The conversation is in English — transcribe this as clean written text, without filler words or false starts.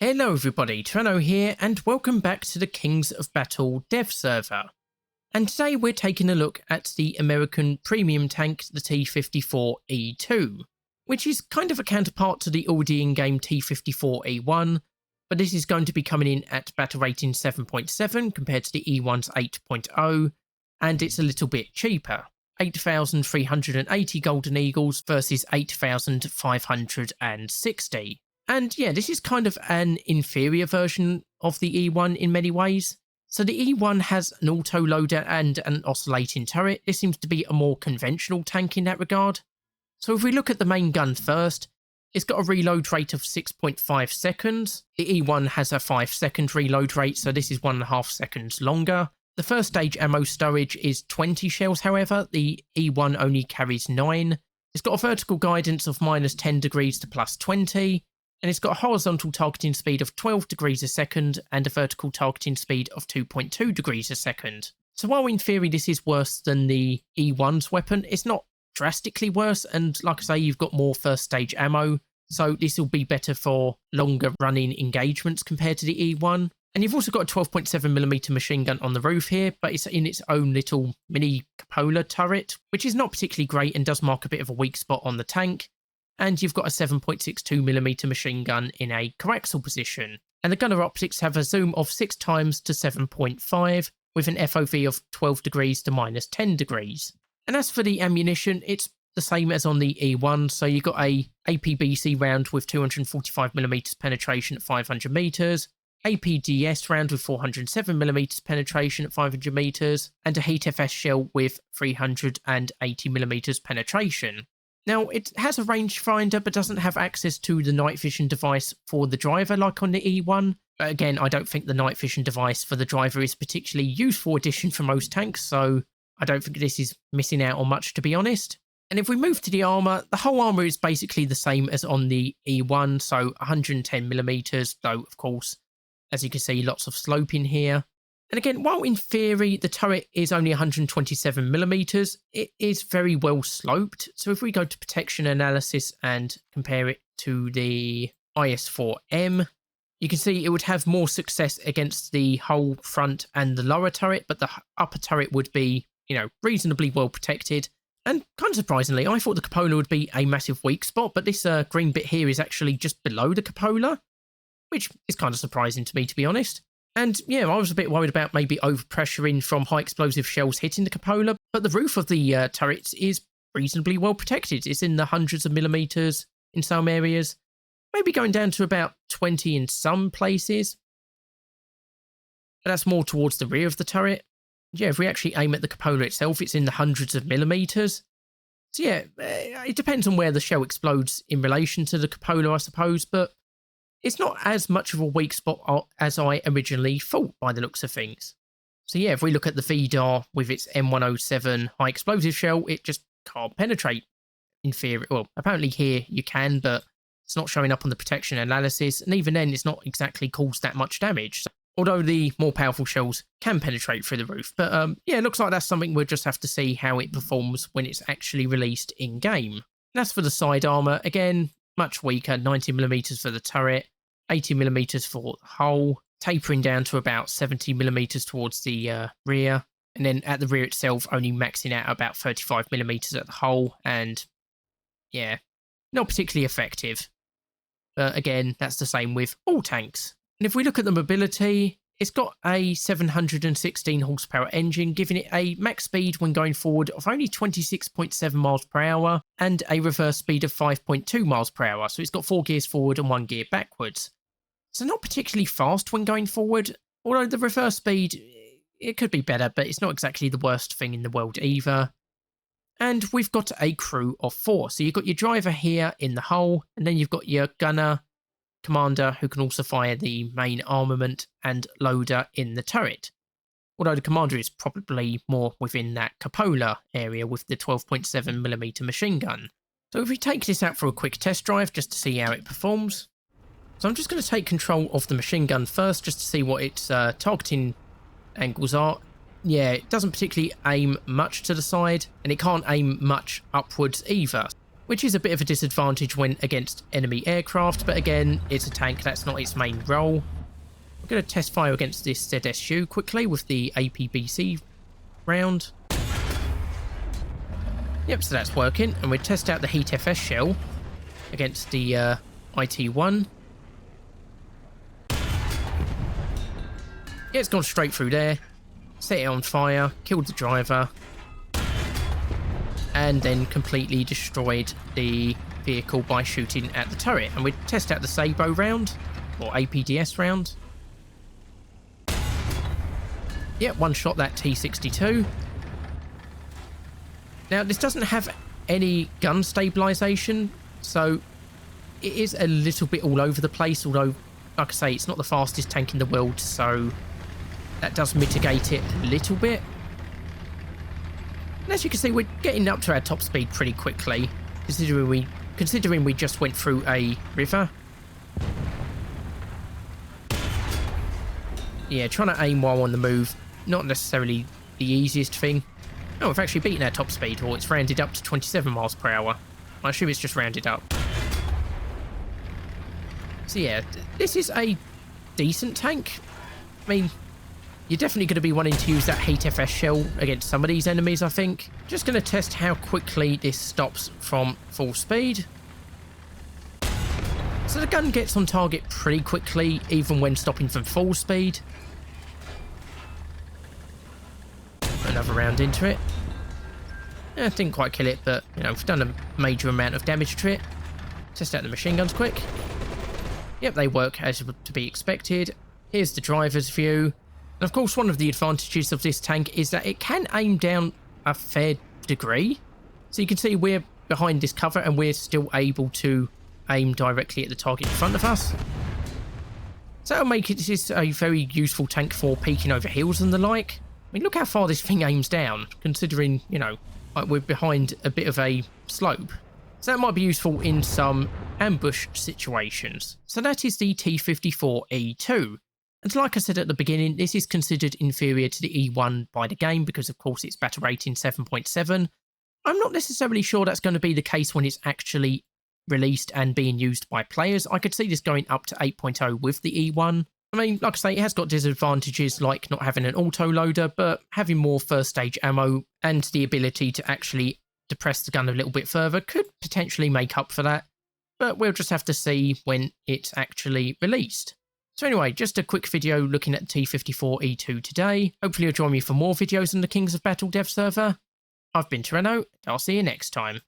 Hello everybody, Trano here and welcome back to the Kings of Battle dev server. And today we're taking a look at the American premium tank, the T-54E2, which is kind of a counterpart to the already in-game T-54E1, but this is going to be coming in at battle rating 7.7 compared to the E1's 8.0, and it's a little bit cheaper. 8,380 Golden Eagles versus 8,560. And yeah, this is kind of an inferior version of the E1 in many ways. So the E1 has an auto-loader and an oscillating turret. This seems to be a more conventional tank in that regard. So if we look at the main gun first, it's got a reload rate of 6.5 seconds. The E1 has a 5-second reload rate, so this is 1.5 seconds longer. The first stage ammo storage is 20 shells, however. The E1 only carries 9. It's got a vertical guidance of -10 degrees to +20. And it's got a horizontal targeting speed of 12 degrees a second and a vertical targeting speed of 2.2 degrees a second. So while in theory this is worse than the E1's weapon, it's not drastically worse, and like I say, you've got more first stage ammo, so this will be better for longer running engagements compared to the E1. And you've also got a 12.7mm machine gun on the roof here, but it's in its own little mini cupola turret, which is not particularly great and does mark a bit of a weak spot on the tank. And you've got a 7.62mm machine gun in a coaxial position. And the gunner optics have a zoom of 6 times to 7.5 with an FOV of 12 degrees to -10 degrees. And as for the ammunition, it's the same as on the E1. So you've got a APBC round with 245mm penetration at 500 meters, APDS round with 407mm penetration at 500 meters, and a Heat FS shell with 380mm penetration. Now, it has a rangefinder, but doesn't have access to the night vision device for the driver like on the E1. But again, I don't think the night vision device for the driver is a particularly useful addition for most tanks, so I don't think this is missing out on much, to be honest. And if we move to the armour, the whole armour is basically the same as on the E1, so 110mm, though, of course, as you can see, lots of sloping here. And again, while in theory the turret is only 127mm, it is very well sloped. So if we go to protection analysis and compare it to the IS-4M, you can see it would have more success against the whole front and the lower turret, but the upper turret would be, reasonably well protected. And kind of surprisingly, I thought the cupola would be a massive weak spot, but this green bit here is actually just below the cupola, which is kind of surprising to me, to be honest. And yeah, I was a bit worried about maybe overpressuring from high explosive shells hitting the cupola, but the roof of the turrets is reasonably well protected. It's in the hundreds of millimeters in some areas, maybe going down to about 20 in some places. But that's more towards the rear of the turret. Yeah, if we actually aim at the cupola itself, it's in the hundreds of millimeters. So yeah, it depends on where the shell explodes in relation to the cupola, I suppose, but it's not as much of a weak spot as I originally thought by the looks of things. So yeah, if we look at the VDAR with its M107 high explosive shell, it just can't penetrate in theory. Well, apparently here you can, but it's not showing up on the protection analysis, and even then it's not exactly caused that much damage. Although the more powerful shells can penetrate through the roof. But yeah, it looks like that's something we'll just have to see how it performs when it's actually released in-game. And as for the side armour, again, much weaker, 90mm for the turret, 80mm for the hull, tapering down to about 70mm towards the rear, and then at the rear itself only maxing out about 35mm at the hull, and yeah, not particularly effective. But again, that's the same with all tanks. And if we look at the mobility, it's got a 716 horsepower engine, giving it a max speed when going forward of only 26.7 miles per hour and a reverse speed of 5.2 miles per hour. So it's got 4 gears forward and 1 gear backwards. So not particularly fast when going forward, although the reverse speed, it could be better, but it's not exactly the worst thing in the world either. And we've got a crew of 4. So you've got your driver here in the hull, and then you've got your gunner, commander, who can also fire the main armament, and loader in the turret. Although the commander is probably more within that cupola area with the 12.7mm machine gun. So if we take this out for a quick test drive just to see how it performs. So I'm just going to take control of the machine gun first just to see what its targeting angles are. Yeah, it doesn't particularly aim much to the side, and it can't aim much upwards either. which is a bit of a disadvantage when against enemy aircraft, but again, it's a tank, that's not its main role. We're going to test fire against this ZSU quickly with the APBC round. Yep, so that's working, and we'll test out the Heat FS shell against the IT-1. Yeah, it's gone straight through there, set it on fire, killed the driver, and then completely destroyed the vehicle by shooting at the turret. And we test out the Sabo round, or APDS round. Yep, one shot that T-62. Now, this doesn't have any gun stabilization, so it is a little bit all over the place, although, like I say, it's not the fastest tank in the world, so that does mitigate it a little bit. And as you can see, we're getting up to our top speed pretty quickly, considering we just went through a river. Yeah, trying to aim while on the move, not necessarily the easiest thing. Oh, we've actually beaten our top speed, or it's rounded up to 27 miles per hour. I assume it's just rounded up. So yeah, this is a decent tank. I mean, you're definitely going to be wanting to use that Heat FS shell against some of these enemies, I think. Just going to test how quickly this stops from full speed. So the gun gets on target pretty quickly, even when stopping from full speed. Another round into it. Yeah, didn't quite kill it, but, you know, we've done a major amount of damage to it. Test out the machine guns quick. Yep, they work as to be expected. Here's the driver's view. And of course, one of the advantages of this tank is that it can aim down a fair degree. So you can see we're behind this cover and we're still able to aim directly at the target in front of us. So that'll make it a very useful tank for peeking over hills and the like. I mean, look how far this thing aims down, considering, you know, like we're behind a bit of a slope. So that might be useful in some ambush situations. So that is the T-54E2. And like I said at the beginning, this is considered inferior to the E1 by the game because, of course, it's battle rating 7.7. I'm not necessarily sure that's going to be the case when it's actually released and being used by players. I could see this going up to 8.0 with the E1. I mean, like I say, it has got disadvantages like not having an auto-loader, but having more first-stage ammo and the ability to actually depress the gun a little bit further could potentially make up for that. But we'll just have to see when it's actually released. So anyway, just a quick video looking at T-54E2 today. Hopefully you'll join me for more videos on the Kings of Battle dev server. I've been Tyranno, and I'll see you next time.